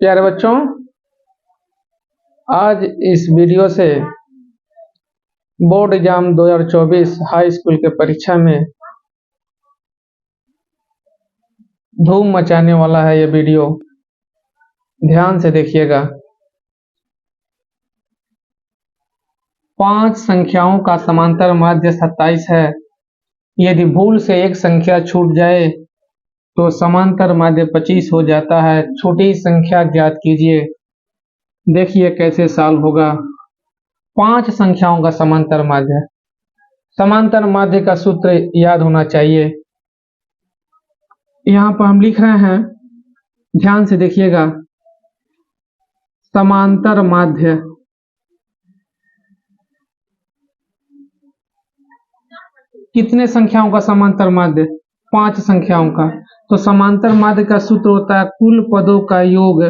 प्यारे बच्चों, आज इस वीडियो से बोर्ड एग्जाम 2024 हाई स्कूल के परीक्षा में धूम मचाने वाला है। ये वीडियो ध्यान से देखिएगा। 5 संख्याओं का समांतर माध्य 27 है। यदि भूल से एक संख्या छूट जाए तो समांतर माध्य 25 हो जाता है। छोटी संख्या ज्ञात कीजिए। देखिए कैसे सॉल्व होगा। 5 संख्याओं का समांतर माध्य। समांतर माध्य का सूत्र याद होना चाहिए। यहाँ पर हम लिख रहे हैं, ध्यान से देखिएगा। समांतर माध्य कितने संख्याओं का समांतर माध्य? 5 संख्याओं का। तो समांतर माध्य का सूत्र होता है कुल पदों का योग,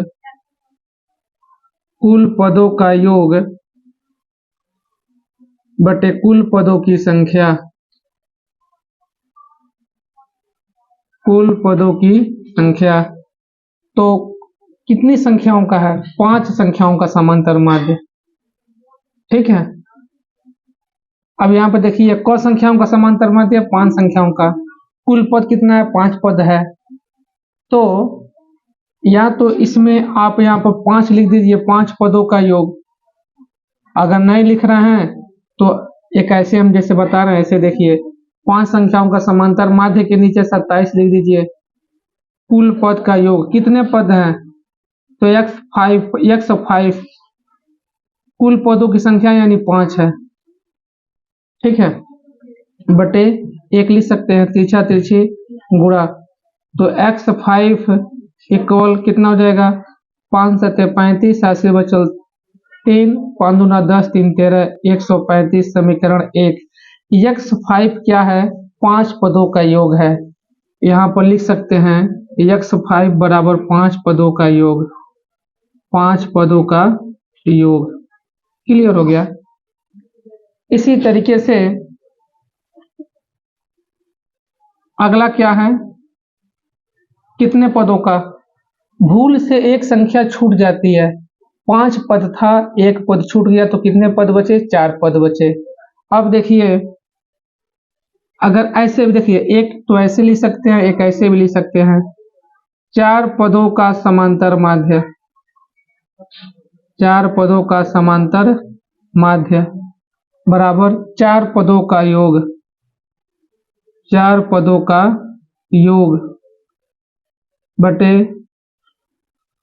कुल पदों का योग बटे कुल पदों की संख्या, कुल पदों की संख्या। तो कितनी संख्याओं का है? 5 संख्याओं का समांतर माध्य। ठीक है, अब यहाँ पर देखिए क संख्याओं का समांतर माध्य 5 संख्याओं का। कुल पद कितना है? 5 पद है। तो या तो इसमें आप यहाँ पर 5 लिख दीजिए, 5 पदों का योग। अगर नहीं लिख रहे हैं तो एक ऐसे हम जैसे बता रहे हैं, ऐसे देखिए 5 संख्याओं का समांतर माध्य के नीचे 27 लिख दीजिए। कुल पद का योग कितने पद हैं? तो x5 कुल पदों की संख्या यानी 5 है। ठीक है, बटे एक लिख सकते हैं, तिरछा तिरछी गुणा। तो x5 इक्वल कितना हो जाएगा? 5 सत्ते 35, 7 से बचल 3, 5 दूना 10, 3 13, 135। समीकरण 1। x5 क्या है? 5 पदों का योग है। यहाँ पर लिख सकते हैं x5 बराबर 5 पदों का योग, 5 पदों का योग। क्लियर हो गया। इसी तरीके से अगला क्या है? कितने पदों का? भूल से एक संख्या छूट जाती है। 5 पद था, एक पद छूट गया तो कितने पद बचे? 4 पद बचे। अब देखिए, अगर ऐसे भी देखिए, एक तो ऐसे लिख सकते हैं, एक ऐसे भी लिख सकते हैं। 4 पदों का समांतर माध्य, 4 पदों का समांतर माध्य बराबर 4 पदों का योग, 4 पदों का योग बटे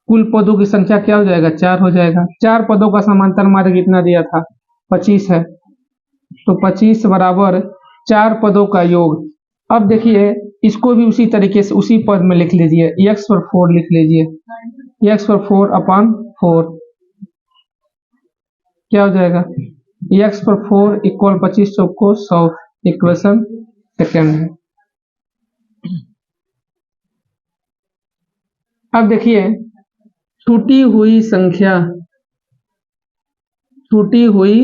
कुल पदों की संख्या क्या हो जाएगा? 4 हो जाएगा। 4 पदों का समांतर माध्य कितना दिया था? 25 है। तो 25 बराबर 4 पदों का योग। अब देखिए इसको भी उसी तरीके से उसी पद में लिख लीजिए, x पर 4 लिख लीजिए। x पर 4/4 क्या हो जाएगा? x पर 4 इक्वल 25 को 100। इक्वेशन सेकेंड है। अब देखिए छूटी हुई संख्या, छूटी हुई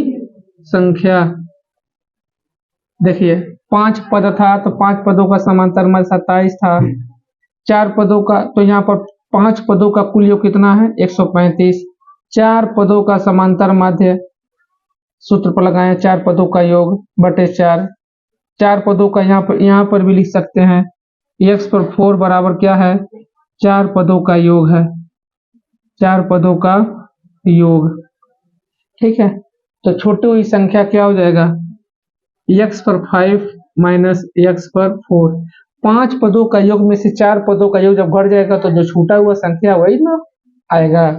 संख्या। देखिए 5 पद था तो 5 पदों का समांतर माध्य 27 था। 4 पदों का, तो यहाँ पर 5 पदों का कुल योग कितना है? 135। 4 पदों का समांतर माध्य सूत्र पर लगाएं, 4 पदों का योग बटे 4। 4 पदों का यहाँ पर भी लिख सकते हैं। x पर 4 बराबर क्या है? 4 पदों का योग है, 4 पदों का योग। ठीक है, तो छोटी हुई संख्या क्या हो जाएगा? x पर 5 माइनस x पर 4। 5 पदों का योग में से 4 पदों का योग जब घट जाएगा तो जो छूटा हुआ संख्या वही ना आएगा।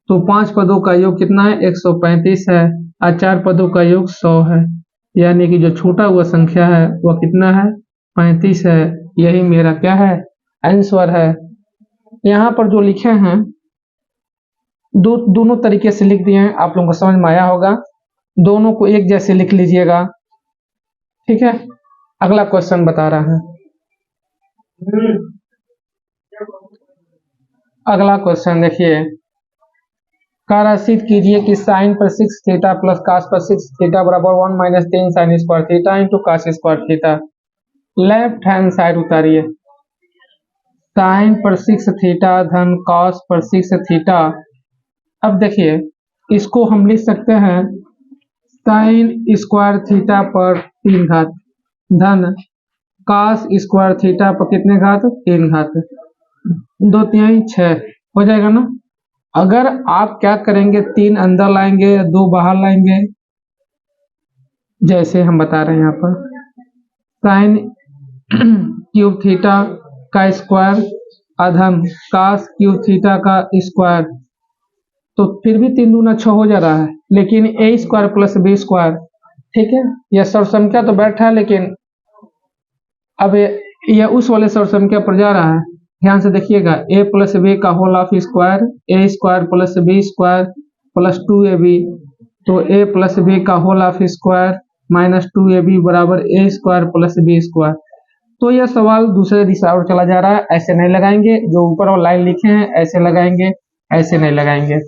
तो 5 पदों का योग कितना है? 135 है और 4 पदों का योग 100 है। यानी कि जो छूटा हुआ संख्या है वह कितना है? 35 है। यही मेरा क्या है? आंसर है। यहाँ पर जो लिखे हैं दोनों तरीके से लिख दिए हैं, आप लोगों को समझ में आया होगा। दोनों को एक जैसे लिख लीजिएगा। ठीक है, अगला क्वेश्चन बता रहा है। अगला क्वेश्चन देखिए, कार्यासित कीजिए कि साइन पर 6 थीटा प्लस कास पर 6 थीटा बराबर 1 minus 10 sine square theta into cos square theta. Left hand side उतारिए। साइन पर 6 थीटा धन कॉस पर 6 थीटा। अब देखिए इसको हम लिख सकते हैं साइन स्क्वायर थीटा पर 3 घात धन कॉस स्क्वायर थीटा पर कितने घात 3 घात, 2 3 6 हो जाएगा ना। अगर आप क्या करेंगे 3 अंदर लाएंगे 2 बाहर लाएंगे, जैसे हम बता रहे हैं यहाँ पर साइन क्यूब थीटा का स्क्वायर अधन कॉस क्यूब थीटा का स्क्वायर, तो फिर भी 3 दूना 6 हो जा रहा है, लेकिन ए स्क्वायर प्लस बी स्क्वायर, ठीक है। यह सर्व संख्या तो बैठा है, लेकिन अब यह उस वाले सर्व संख्या पर जा रहा है। ध्यान से देखिएगा, ए प्लस बी का whole of square, A square plus B square plus 2ab, तो ए प्लस बी का whole of square minus 2ab बराबर A square plus B square. तो यह सवाल दूसरे दिशा और चला जा रहा है, ऐसे नहीं लगाएंगे, जो ऊपर और लाइन लिखे हैं ऐसे लगाएंगे, ऐसे नहीं लगाएंगे।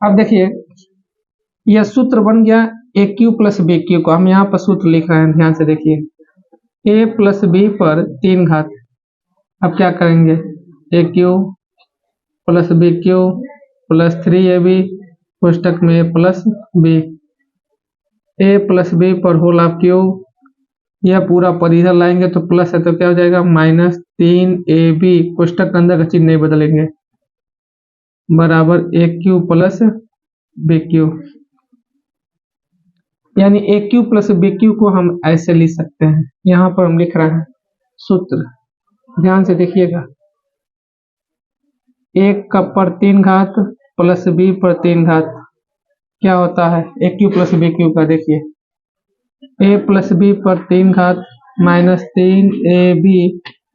अब देखिए यह सूत्र बन गया ए क्यू प्लस बी क्यू को, हम यहाँ पर सूत्र लिख रहे हैं, ध्यान से देखिए ए प्लस बी पर 3 घात। अब क्या करेंगे a cube plus b cube plus 3ab पुस्तक में a plus b, a plus b पर होल ऑफ क्यूब, यह पूरा पद इधर लाएंगे तो प्लस है तो क्या हो जाएगा माइनस 3ab, पुस्तक के अंदर का चिन्ह नहीं बदलेंगे, बराबर ए क्यू प्लस बी क्यू। यानी ए क्यू प्लस बी क्यू को हम ऐसे लिख सकते हैं, यहाँ पर हम लिख रहे हैं सूत्र, ध्यान से देखिएगा, ए का पर 3 घात प्लस बी पर 3 घात क्या होता है ए क्यू प्लस बी क्यू का, देखिए ए प्लस बी पर 3 घात माइनस 3ab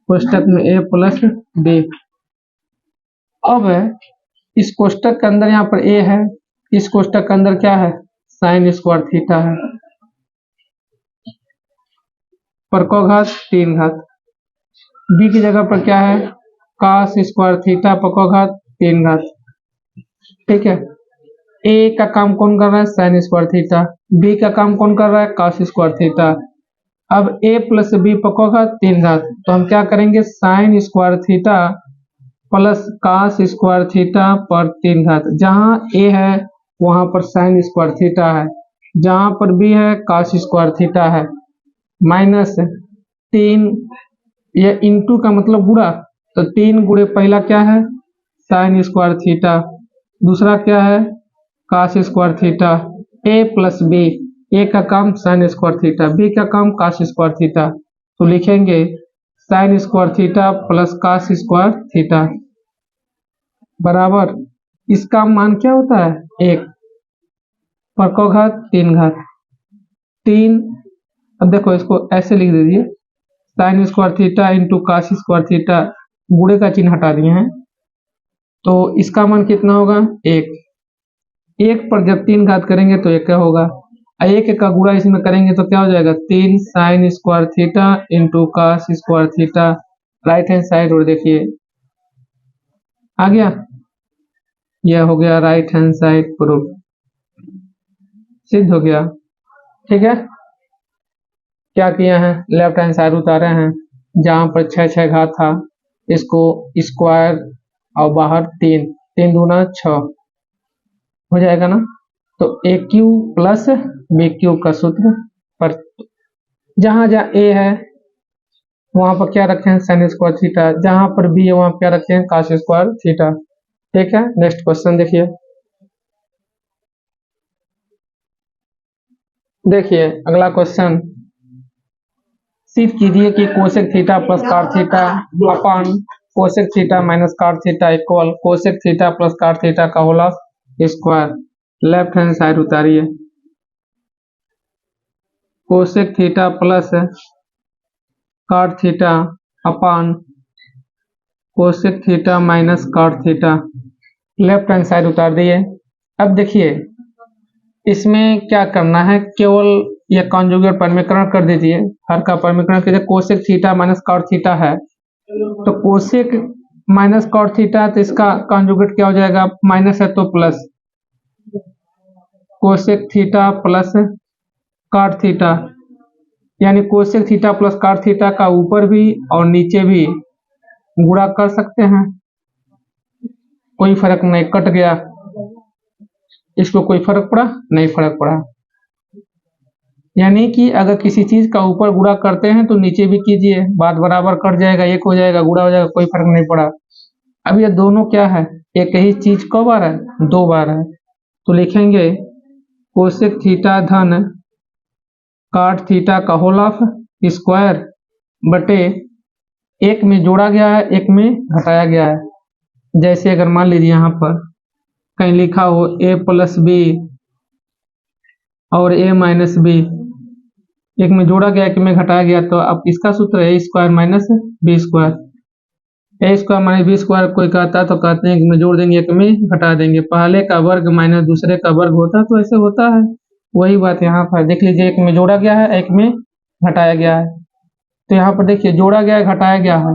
कोष्टक में ए प्लस बी। अब इस कोष्टक के अंदर यहाँ पर ए है, इस कोष्टक के अंदर क्या है साइन स्क्वायर थीटा है, पर को घात 3 घात, बी की जगह पर क्या है कॉस स्क्वायर थीटा पर को घात 3 घात, ठीक है। ए का काम कौन कर रहा है साइन स्क्वायर थीटा, बी का काम कौन कर रहा है कॉस स्क्वायर थीटा। अब ए प्लस बी पर को घात 3 घात, तो हम क्या करेंगे sign square theta plus cos square theta पर 3 घात, जहां ए है वहां पर साइन स्क्वायर थीटा है, जहां पर बी है कॉस स्क्वायर थीटा है, माइनस 3, यह इंटू का मतलब गुणा, तो 3 गुणे पहला क्या है साइन स्क्वायर थीटा, दूसरा क्या है कॉस स्क्वायर थीटा, ए प्लस बी, ए का काम साइन स्क्वायर थीटा, बी का काम कॉस स्क्वायर थीटा, तो लिखेंगे sign square theta plus cos square theta बराबर, इसका मान क्या होता है 1 पर को घात 3 घात 3। अब देखो इसको ऐसे लिख दीजिए sign square theta into cos square theta, गुणे का चिन्ह हटा दिए हैं, तो इसका मान कितना होगा 1 पर जब 3 घात करेंगे तो 1 क्या होगा, 1 का गुणा इसमें करेंगे तो क्या हो जाएगा 3 sign square theta into cos square theta, right hand side और देखिए आ गया, यह हो गया राइट हैंड साइड प्रूफ, सिद्ध हो गया, ठीक है। क्या किया है लेफ्ट हैंड साइड उतारे हैं, जहां पर 6 घात था इसको स्क्वायर और बाहर 3 दूना 6 हो जाएगा ना, तो ए क्यू प्लस बी क्यू का सूत्र पर जहां जहां ए है वहां पर क्या रखे हैं साइन स्क्वायर थीटा, जहां पर बी है वहां पर क्या रखे हैं कॉस स्क्वायर थीटा, ठीक है। नेक्स्ट क्वेश्चन देखिए, देखिए अगला क्वेश्चन, सिद्ध कीजिए कि cosec theta plus cot theta upon cosec theta minus cot theta equal cosec theta plus cot theta का whole of square. Left hand side उतारिए, cosec theta plus cot theta upon cosec theta minus cot theta, left hand side उतार दिए। अब देखिए इसमें क्या करना है, केवल यह कॉन्जुगेट परमीकरण कर दीजिए, हर का परमीकरण कीजिए, cosec theta minus cot theta है, तो कोसेक माइनस कॉट थीटा, तो इसका कॉन्जुगेट क्या हो जाएगा माइनस है तो plus, cosec theta plus cot theta, यानी cosec theta plus cot theta का ऊपर भी और नीचे भी गुणा कर सकते हैं, कोई फर्क नहीं, कट गया, इसको कोई फर्क पड़ा नहीं, फर्क पड़ा। यानी कि अगर किसी चीज का ऊपर गुणा करते हैं तो नीचे भी कीजिए, बात बराबर कट जाएगा, एक हो जाएगा, गुणा हो जाएगा, कोई फर्क नहीं पड़ा। अब ये दोनों क्या है, एक ही चीज कब बार है, दो बार है, तो लिखेंगे कोसेक थीटा धन कॉट थीटा का होल ऑफ स्क्वायर बटे एक में जोड़ा गया है, एक में घटाया गया है। जैसे अगर मान लीजिए यहाँ पर कहीं लिखा हो a प्लस बी और a माइनस बी, एक में जोड़ा गया, एक में घटाया गया, तो अब इसका सूत्र है a square minus B square. A square minus B square कोई कहता है तो कहते हैं एक में जोड़ देंगे, एक में घटा देंगे, पहले का वर्ग माइनस दूसरे का वर्ग होता है, तो ऐसे होता है। वही बात यहाँ पर देख लीजिए, एक में जोड़ा गया है, एक में घटाया गया है। तो यहाँ पर देखिए जोड़ा गया है, घटाया गया है,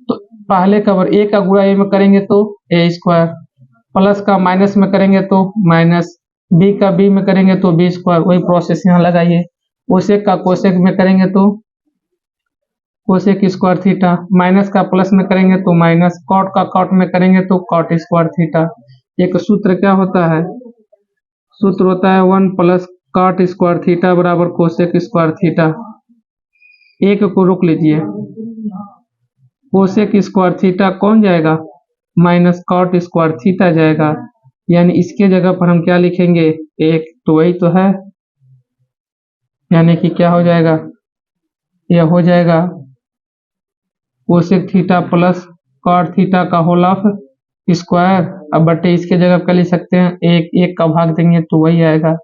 तो पहले का वर्ग ए का गुणा ए में करेंगे तो ए स्क्वायर, प्लस का माइनस में करेंगे तो माइनस, बी का बी में करेंगे तो बी स्क्वायर। वही प्रोसेस यहाँ लगाइए, कोसेक का कोसेक में करेंगे तो कोसेक स्क्वायर थीटा, माइनस का प्लस में करेंगे तो माइनस, कॉट का कॉट में करेंगे तो कॉट स्क्वायर थीटा। एक सूत्र क्या होता है, सूत्र होता है 1 प्लस कॉट स्क्वायर थीटा बराबर कोसेक स्क्वायर थीटा। एक को रोक लीजिए, कोसेक स्क्वायर थीटा कौन जाएगा, माइनस कॉट स्क्वायर थीटा जाएगा, यानी इसके जगह पर हम क्या लिखेंगे, एक, तो वही तो है, यानी कि क्या हो जाएगा, यह हो जाएगा cosec theta plus cot theta का होल ऑफ स्क्वायर। अब बटे इसके जगह क्या लिख सकते हैं, एक, एक का भाग देंगे तो वही आएगा,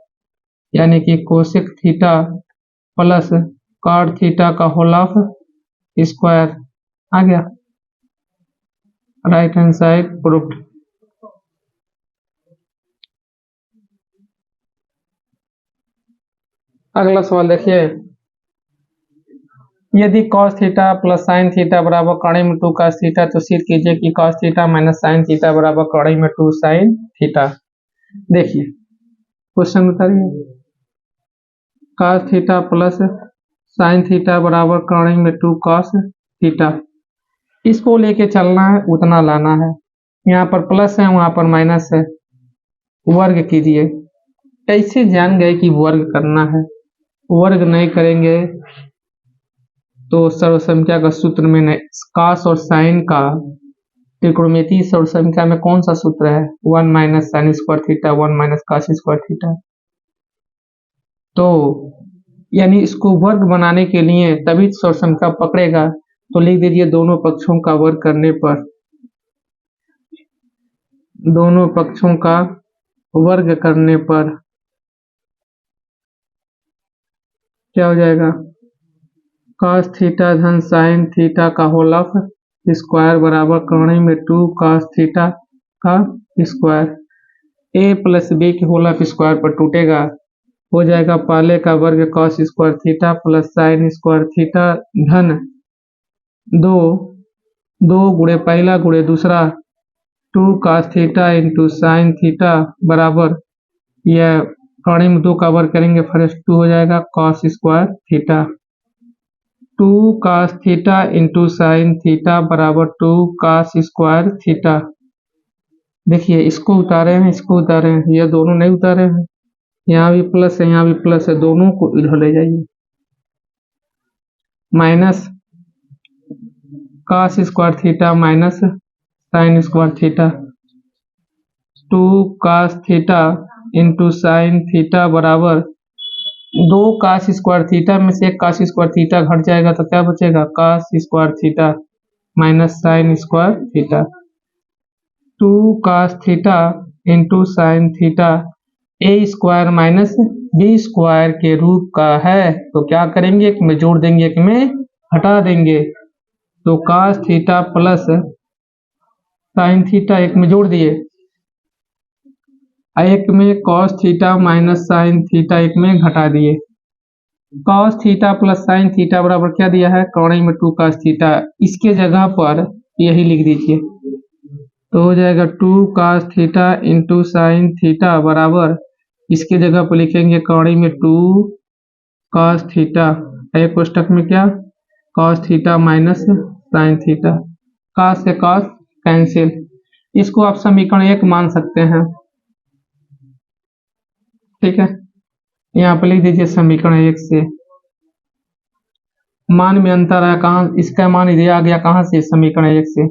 यानी कि cosec theta plus cot theta का होल ऑफ स्क्वायर आ गया, राइट हैंड साइड प्रूफ्ड। अगला सवाल देखिए, यदि cos theta plus sign theta बराबर कड़ी में 2 cos थीटा, तो सिद्ध कीजिए कि cos theta minus sine theta बराबर कड़ी में 2 साइन थीटा। देखिए क्वेश्चन बताइए, cos theta plus sign theta बराबर कड़ी में 2 cos थीटा, इसको लेके चलना है, उतना लाना है, यहाँ पर प्लस है वहां पर माइनस है, वर्ग कीजिए। ऐसे जान गए कि वर्ग करना है, वर्ग नहीं करेंगे तो सर्वसंख्या का सूत्र में नहीं, cos और साइन का त्रिकोणमितीय सर्वसंख्या में कौन सा सूत्र है, 1 minus sine square theta 1 minus cos square theta. तो यानी इसको वर्ग बनाने के लिए तभी सर्वसंख्या पकड़ेगा, तो लिख दीजिए दोनों पक्षों का वर्ग करने पर, दोनों पक्षों का वर्ग करने पर क्या हो जाएगा, cos थीटा धन साइन थीटा का होल ऑफ स्क्वायर बराबर कड़ी में 2 cos थीटा का स्क्वायर। a प्लस बी के होल ऑफ स्क्वायर पर टूटेगा, हो जाएगा पहले का वर्ग cos square theta plus sign square theta धन 2, 2 गुणे पहला गुणे दूसरा 2 cos theta into sine theta बराबर, यह कड़ी में 2 का वर्ग करेंगे, फर्स्ट 2 हो जाएगा cos square theta, 2 cos theta into sine theta बराबर 2 cos स्क्वायर थीटा। देखिए इसको उतारे हैं, इसको उतारे हैं, ये दोनों नहीं उतारे हैं, यहाँ भी प्लस है, यहाँ भी प्लस है, दोनों को इधर ले जाइए, minus cos square theta minus sine square theta, 2 cos theta into sine theta बराबर 2 cos स्क्वायर थीटा में से एक cos स्क्वायर थीटा घट जाएगा तो क्या बचेगा, cos square theta minus sine square theta, 2 cos theta into sine theta a square minus B square के रूप का है, तो क्या करेंगे, एक में जोड़ देंगे, एक में हटा देंगे, तो cos theta plus sine theta एक में जोड़ दिए, एक में cos theta minus sine theta एक में घटा दिए, cos theta plus sign theta बराबर क्या दिया है, कड़ी में 2 cos थीटा, इसके जगह पर यही लिख दीजिए, तो हो जाएगा 2 cos theta into sine theta बराबर, इसके जगह पर लिखेंगे कड़ी में 2 कॉस थीटा, एक कोष्टक में क्या cos theta minus sine theta, cos से कॉस कैंसिल। इसको आप समीकरण 1 मान सकते हैं। ठीक है, यहाँ पर लिख दीजिए समीकरण 1 से। मान में अंतर है, कहाँ इसका मान दिया गया, कहाँ से समीकरण 1 से।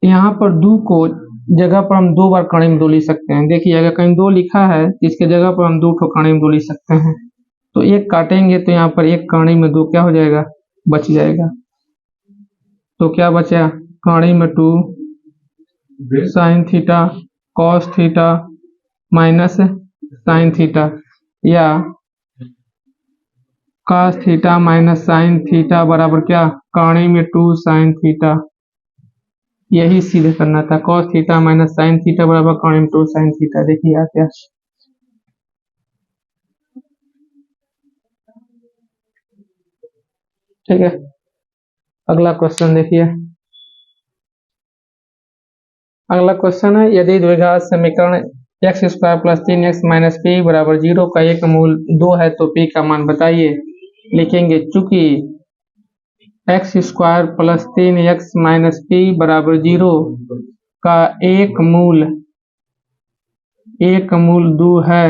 यहाँ पर 2 को जगह पर हम 2 बार कड़ी में 2 लिख सकते हैं। देखिए अगर कहीं 2 लिखा है तो इसके जगह पर हम 2 ठो कड़ी में 2 लिख सकते हैं। तो 1 काटेंगे तो यहाँ पर 1 कड़ी में 2 क्या हो जाएगा, बच जाएगा। तो क्या बचा, कड़ी में 2 sine theta cos theta minus sine theta, या cos theta minus sine theta बराबर क्या, कड़ी में 2 साइन थीटा। यही सीधे करना था, cos theta minus sine theta बराबर कड़ी में 2 साइन थीटा। देखिए आ गया। ठीक है, अगला क्वेश्चन देखिए। अगला क्वेश्चन है, यदि द्विघात समीकरण x square plus 3x minus P बराबर 0 का एक मूल 2 है तो p का मान बताइए। लिखेंगे चूंकि x square plus 3x minus P बराबर 0 का एक मूल 2 है,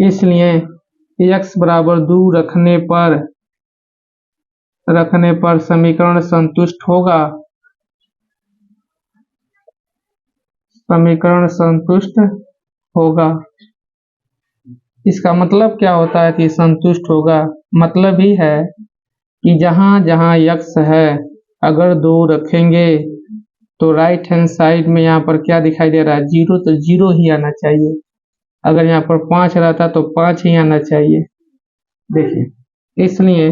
इसलिए x बराबर 2 रखने पर समीकरण संतुष्ट होगा। समीकरण संतुष्ट होगा, इसका मतलब क्या होता है कि संतुष्ट होगा, मतलब ही है कि जहां जहां x है अगर 2 रखेंगे तो राइट हैंड साइड में यहाँ पर क्या दिखाई दे रहा है, 0, तो 0 ही आना चाहिए। अगर यहाँ पर 5 रहता तो 5 ही आना चाहिए। देखिए इसलिए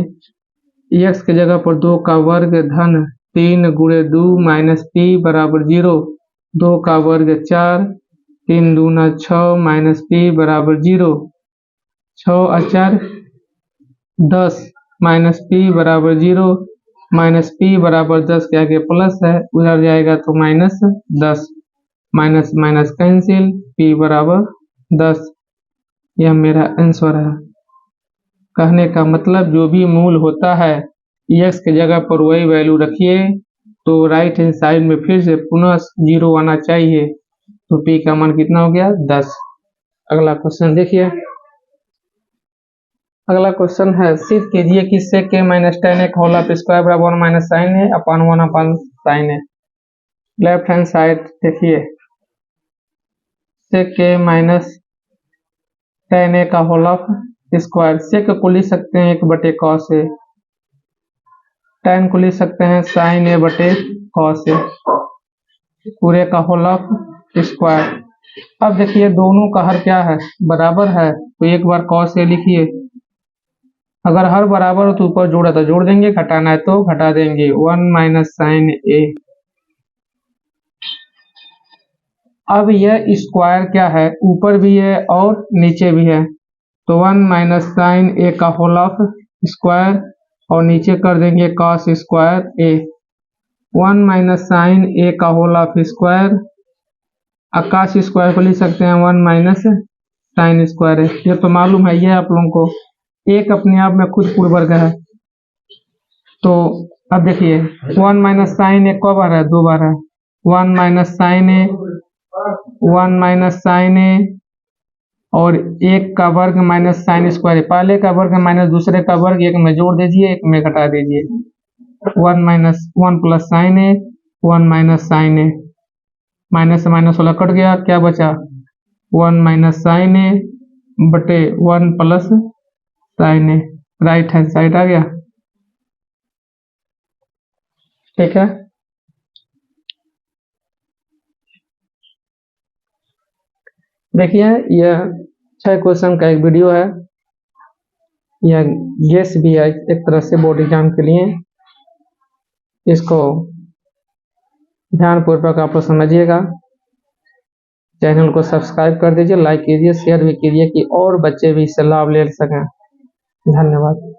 x की जगह पर 2 का वर्ग धन 3 गुणे 2 माइनस p बराबर 0, 2 का वर्ग 4, 3 दूना 6 माइनस p बराबर 0, 6 अचार 10 माइनस p बराबर 0, माइनस p बराबर 10 के आगे प्लस है, उधर जाएगा तो minus 10, minus minus cancel, p बराबर 10। यह मेरा आंसर है। कहने का मतलब जो भी मूल होता है x की जगह पर वही वैल्यू रखिए, तो राइट हैंड साइड में फिर से पुनः 0 आना चाहिए। तो p का मान कितना हो गया, 10। अगला क्वेश्चन देखिए। अगला क्वेश्चन है, सिद्ध कीजिए कि sec k minus tan a whole of square बराबर 1 minus sine a upon 1 upon sine a। Left hand side देखिए, sec k minus tan a का होल ऑफ स्क्वायर, sec को लिख सकते हैं 1 बटे cos a, tan को लिख सकते हैं sin a बटे cos a, पूरे का होल ऑफ स्क्वायर। अब देखिए दोनों का हर क्या है, बराबर है, तो एक बार cos a लिखिए। अगर हर बराबर हो तो ऊपर जोड़ा तो जोड़ देंगे, घटाना है तो घटा देंगे, 1 माइनस साइन a। अब यह स्क्वायर क्या है, ऊपर भी है और नीचे भी है, तो 1 माइनस साइन a का होल ऑफ स्क्वायर और नीचे कर देंगे cos square a। 1 minus sine a का whole of square, cos square को लिख सकते हैं 1 माइनस साइन स्क्वायर है। ये तो मालूम है, ये आप लोगों को एक अपने आप में खुद पूर्ण वर्ग है। तो अब देखिए 1 माइनस साइन a कब आ रहा है, 2 बार है, 1 minus sine a, 1 minus sine a और 1 का वर्ग माइनस साइन स्क्वायर, पहले का वर्ग माइनस दूसरे का वर्ग, एक में जोड़ दीजिए एक में घटा दीजिए, 1 plus sine a, 1 minus sine a, minus से माइनस वाला कट गया, क्या बचा 1 माइनस साइन a बटे 1 plus sine a, right hand side आ गया। ठीक है, देखिए यह 6 क्वेश्चन का एक वीडियो है, यह गेस भी है एक तरह से बोर्ड एग्जाम के लिए। इसको ध्यानपूर्वक आप समझिएगा। चैनल को सब्सक्राइब कर दीजिए, लाइक कीजिए, शेयर भी कीजिए कि और बच्चे भी इससे लाभ ले सकें। धन्यवाद।